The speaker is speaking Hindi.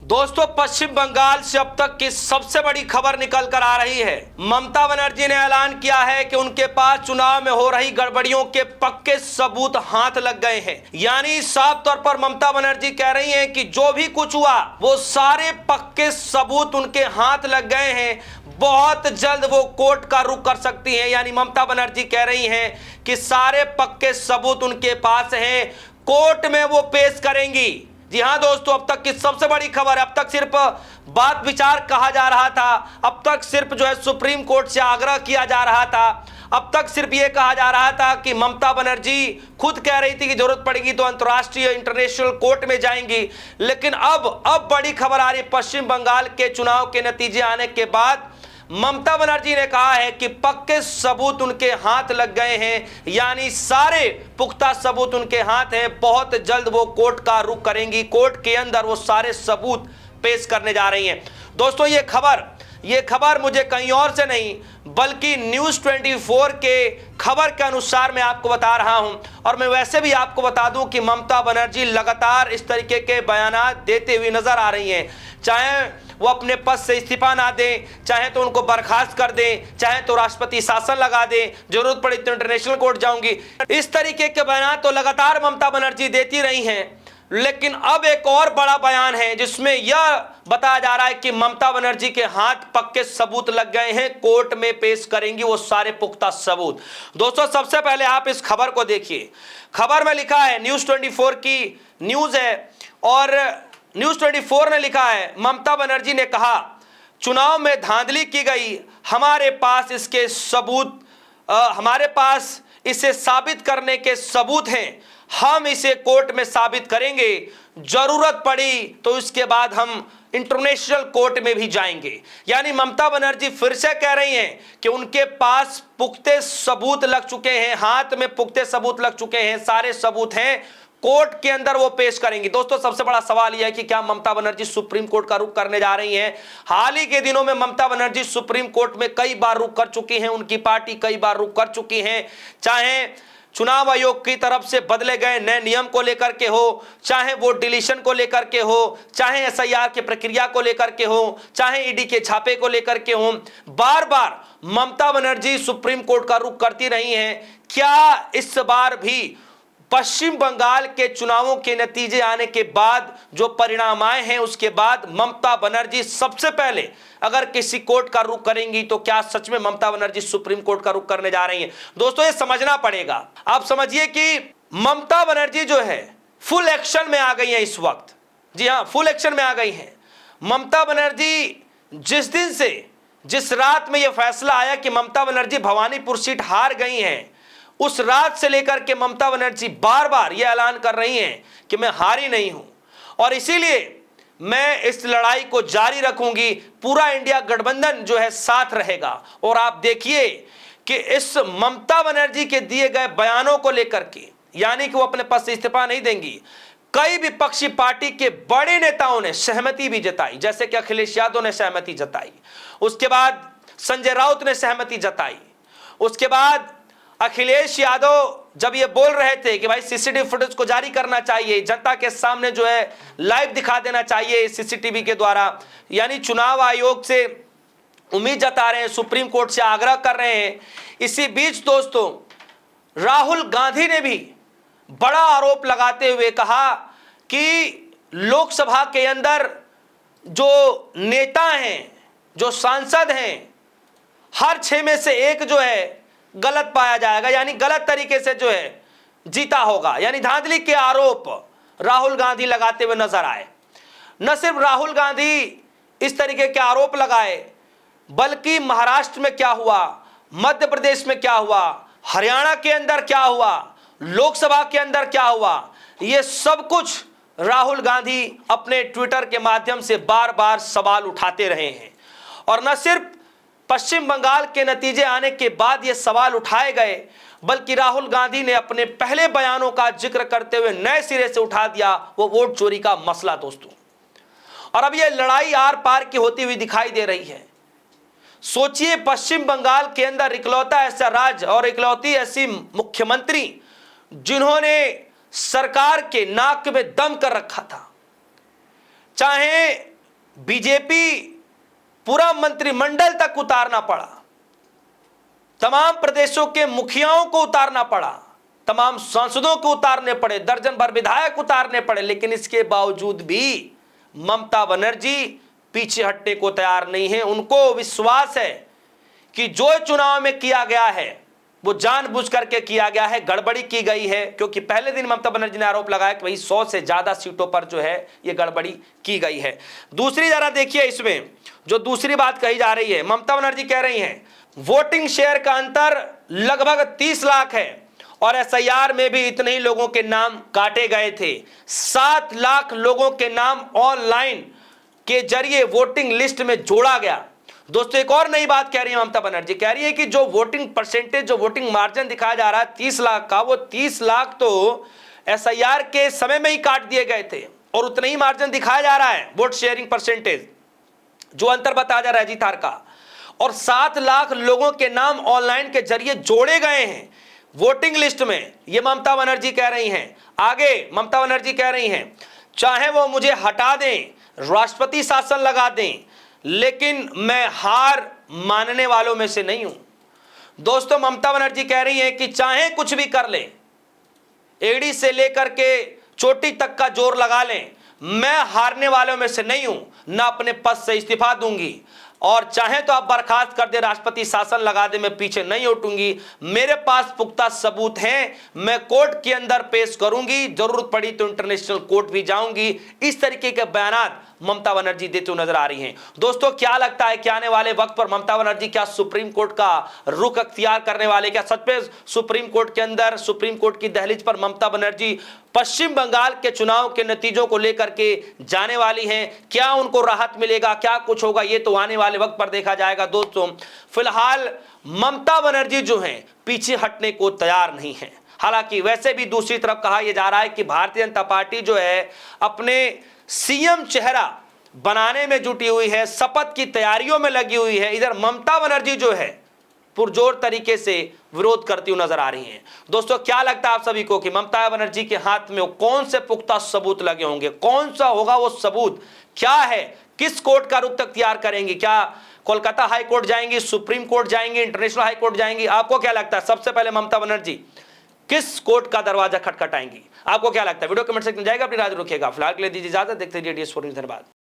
दोस्तों, पश्चिम बंगाल से अब तक की सबसे बड़ी खबर निकल कर आ रही है। ममता बनर्जी ने ऐलान किया है कि उनके पास चुनाव में हो रही गड़बड़ियों के पक्के सबूत हाथ लग गए हैं। यानी साफ तौर पर ममता बनर्जी कह रही हैं कि जो भी कुछ हुआ वो सारे पक्के सबूत उनके हाथ लग गए हैं। बहुत जल्द वो कोर्ट का रुख कर सकती हैं। यानी ममता बनर्जी कह रही हैं कि सारे पक्के सबूत उनके पास हैं, कोर्ट में वो पेश करेंगी। जी हां दोस्तों, अब तक की सबसे बड़ी खबर है। अब तक सिर्फ बात विचार कहा जा रहा था, अब तक सिर्फ जो है सुप्रीम कोर्ट से आग्रह किया जा रहा था, अब तक सिर्फ ये कहा जा रहा था कि ममता बनर्जी खुद कह रही थी कि जरूरत पड़ेगी तो अंतर्राष्ट्रीय इंटरनेशनल कोर्ट में जाएंगी। लेकिन अब बड़ी खबर आ रही है। पश्चिम बंगाल के चुनाव के नतीजे आने के बाद ममता बनर्जी ने कहा है कि पक्के सबूत उनके हाथ लग गए हैं। यानी सारे पुख्ता सबूत उनके हाथ हैं। बहुत जल्द वो कोर्ट का रुख करेंगी, कोर्ट के अंदर वो सारे सबूत पेश करने जा रही हैं। दोस्तों, ये खबर मुझे कहीं और से नहीं बल्कि न्यूज़ 24 के खबर के अनुसार मैं आपको बता रहा हूं। और मैं वैसे भी आपको बता दूं कि ममता बनर्जी लगातार इस तरीके के बयानात देते हुए नजर आ रही हैं। चाहे वो अपने पद से इस्तीफा ना दें, चाहे तो उनको बर्खास्त कर दें, चाहे तो राष्ट्रपति शासन लगा दें, जरूरत पड़ी तो इंटरनेशनल कोर्ट जाऊंगी। इस तरीके के बयान तो लगातार ममता बनर्जी देती रही हैं। लेकिन अब एक और बड़ा बयान है जिसमें यह बताया जा रहा है कि ममता बनर्जी के हाथ पक्के सबूत लग गए हैं, कोर्ट में पेश करेंगी वो सारे पुख्ता सबूत। दोस्तों, सबसे पहले आप इस खबर को देखिए। खबर में लिखा है, न्यूज़ 24 की न्यूज़ है और न्यूज़ 24 ने लिखा है, ममता बनर्जी ने कहा चुनाव में धांधली की गई, हमारे पास इसके सबूत हमारे पास इसे साबित करने के सबूत हैं, हम इसे कोर्ट में साबित करेंगे, जरूरत पड़ी तो इसके बाद हम इंटरनेशनल कोर्ट में भी जाएंगे। यानी ममता बनर्जी फिर से कह रही हैं कि उनके पास पुख्ते सबूत लग चुके हैं, हाथ में पुख्ते सबूत लग चुके हैं, सारे सबूत हैं, कोर्ट के अंदर वो पेश करेंगी। दोस्तों, सबसे बड़ा सवाल यह है कि क्या ममता बनर्जी सुप्रीम कोर्ट का रुख करने जा रही हैं? हाल ही के दिनों में ममता बनर्जी सुप्रीम कोर्ट में कई बार रुख कर चुकी हैं, उनकी पार्टी कई बार रुख कर चुकी हैं। चाहे चुनाव आयोग की तरफ से बदले गए नए नियम को लेकर के हो, चाहे वो डिलीशन को लेकर के हो, चाहे एसआईआर की प्रक्रिया को लेकर के हो, चाहे ईडी के छापे को लेकर के हो, बार बार ममता बनर्जी सुप्रीम कोर्ट का रुख करती रही हैं। क्या इस बार भी पश्चिम बंगाल के चुनावों के नतीजे आने के बाद जो परिणाम आए हैं उसके बाद ममता बनर्जी सबसे पहले अगर किसी कोर्ट का रुख करेंगी तो क्या सच में ममता बनर्जी सुप्रीम कोर्ट का रुख करने जा रही हैं? दोस्तों, ये समझना पड़ेगा। आप समझिए कि ममता बनर्जी जो है फुल एक्शन में आ गई है इस वक्त। जी हां, फुल एक्शन में आ गई हैं ममता बनर्जी। जिस रात में यह फैसला आया कि ममता बनर्जी भवानीपुर सीट हार गई हैं, उस रात से लेकर के ममता बनर्जी बार बार यह ऐलान कर रही हैं कि मैं हारी नहीं हूं और इसीलिए मैं इस लड़ाई को जारी रखूंगी, पूरा इंडिया गठबंधन जो है साथ रहेगा। और आप देखिए कि इस ममता बनर्जी के दिए गए बयानों को लेकर के, यानी कि वो अपने पद से इस्तीफा नहीं देंगी, कई विपक्षी पार्टी के बड़े नेताओं ने सहमति भी जताई, जैसे कि अखिलेश यादव ने सहमति जताई, उसके बाद संजय राउत ने सहमति जताई, उसके बाद अखिलेश यादव जब ये बोल रहे थे कि भाई सीसीटीवी फुटेज को जारी करना चाहिए, जनता के सामने जो है लाइव दिखा देना चाहिए सीसीटीवी के द्वारा, यानी चुनाव आयोग से उम्मीद जता रहे हैं, सुप्रीम कोर्ट से आग्रह कर रहे हैं। इसी बीच दोस्तों, राहुल गांधी ने भी बड़ा आरोप लगाते हुए कहा कि लोकसभा के अंदर जो नेता हैं, जो सांसद हैं, हर 6 में से एक जो है गलत पाया जाएगा, यानी गलत तरीके से जो है जीता होगा। यानी धांधली के आरोप राहुल गांधी लगाते हुए नजर आए। न सिर्फ राहुल गांधी इस तरीके के आरोप लगाए, बल्कि महाराष्ट्र में क्या हुआ, मध्य प्रदेश में क्या हुआ, हरियाणा के अंदर क्या हुआ, लोकसभा के अंदर क्या हुआ, यह सब कुछ राहुल गांधी अपने ट्विटर के माध्यम से बार बार सवाल उठाते रहे हैं। और न सिर्फ पश्चिम बंगाल के नतीजे आने के बाद ये सवाल उठाए गए, बल्कि राहुल गांधी ने अपने पहले बयानों का जिक्र करते हुए नए सिरे से उठा दिया वो वोट चोरी का मसला दोस्तों। और अब ये लड़ाई आर पार की होती हुई दिखाई दे रही है। सोचिए, पश्चिम बंगाल के अंदर इकलौता ऐसा राज्य और इकलौती ऐसी मुख्यमंत्री जिन्होंने सरकार के नाक में दम कर रखा था। चाहे बीजेपी पूरा मंत्रिमंडल तक उतारना पड़ा, तमाम प्रदेशों के मुखियाओं को उतारना पड़ा, तमाम सांसदों को उतारने पड़े, दर्जन भर विधायक उतारने पड़े, लेकिन इसके बावजूद भी ममता बनर्जी पीछे हटने को तैयार नहीं है। उनको विश्वास है कि जो चुनाव में किया गया है वो जानबूझ करके किया गया है, गड़बड़ी की गई है। क्योंकि पहले दिन ममता बनर्जी ने आरोप लगाया कि भाई 100 से ज्यादा सीटों पर जो है ये गड़बड़ी की गई है। दूसरी जरा देखिए, इसमें जो दूसरी बात कही जा रही है, ममता बनर्जी कह रही हैं वोटिंग शेयर का अंतर लगभग 30 लाख है और एसआईआर में भी इतने ही लोगों के नाम काटे गए थे। 7 लाख लोगों के नाम ऑनलाइन के जरिए वोटिंग लिस्ट में जोड़ा गया। दोस्तों, एक और नई बात कह रही है ममता बनर्जी, कह रही है कि जो वोटिंग परसेंटेज, जो वोटिंग मार्जिन दिखाया जा रहा है 30 लाख का, वो 30 लाख तो एसआईआर के समय में ही काट दिए गए थे और उतना ही मार्जिन दिखाया जा रहा है वोट शेयरिंग परसेंटेज, जो अंतर बताया जा रहा है जीतार का। और 7 लाख लोगों के नाम ऑनलाइन के जरिए जोड़े गए हैं वोटिंग लिस्ट में, ये ममता बनर्जी कह रही हैं। आगे ममता बनर्जी कह रही हैं चाहे वो मुझे हटा दें, राष्ट्रपति शासन लगा दें, लेकिन मैं हार मानने वालों में से नहीं हूं। दोस्तों, ममता बनर्जी कह रही हैं कि चाहे कुछ भी कर लें, एड़ी से लेकर के चोटी तक का जोर लगा लें, मैं हारने वालों में से नहीं हूं, ना अपने पद से इस्तीफा दूंगी, और चाहे तो आप बर्खास्त कर दे, राष्ट्रपति शासन लगा दे, मैं पीछे नहीं हटूंगी। मेरे पास पुख्ता सबूत हैं, मैं कोर्ट के अंदर पेश करूंगी, जरूरत पड़ी तो इंटरनेशनल कोर्ट भी जाऊंगी। इस तरीके के बयानात ममता बनर्जी देते हुए नजर आ रही हैं। दोस्तों, क्या लगता है कि आने वाले वक्त पर ममता बनर्जी क्या सुप्रीम कोर्ट का रुख अख्तियार करने वाले? क्या सच में सुप्रीम कोर्ट के अंदर, सुप्रीम कोर्ट की दहलीज पर ममता बनर्जी पश्चिम बंगाल के चुनाव के नतीजों को लेकर के जाने वाली हैं? क्या उनको राहत मिलेगा, क्या कुछ होगा, ये तो आने वाले वक्त पर देखा जाएगा। दोस्तों, फिलहाल ममता बनर्जी जो हैं पीछे हटने को तैयार नहीं है। हालांकि वैसे भी दूसरी तरफ कहा यह जा रहा है कि भारतीय जनता पार्टी जो है अपने सीएम चेहरा बनाने में जुटी हुई है, शपथ की तैयारियों में लगी हुई है। इधर ममता बनर्जी जो है पुरजोर तरीके से विरोध करती हुई नजर आ रही हैं। दोस्तों, क्या लगता है आप सभी को कि ममता बनर्जी के हाथ में कौन से पुख्ता सबूत लगे होंगे? कौन सा होगा वो सबूत? क्या है? किस कोर्ट का रुख तख्तियार करेंगे? क्या कोलकाता हाई कोर्ट जाएंगी, सुप्रीम कोर्ट जाएंगी, इंटरनेशनल हाई कोर्ट जाएंगी? आपको क्या लगता है सबसे पहले ममता बनर्जी किस कोर्ट का दरवाजा खटखटाएंगी? आपको क्या लगता है? वीडियो कमेंट सेक्शन में जाएगा, अपनी राय रखिएगा। फिलहाल के लिए दीजिए इजाजत, देखते रहिए DS4 न्यूज़। धन्यवाद।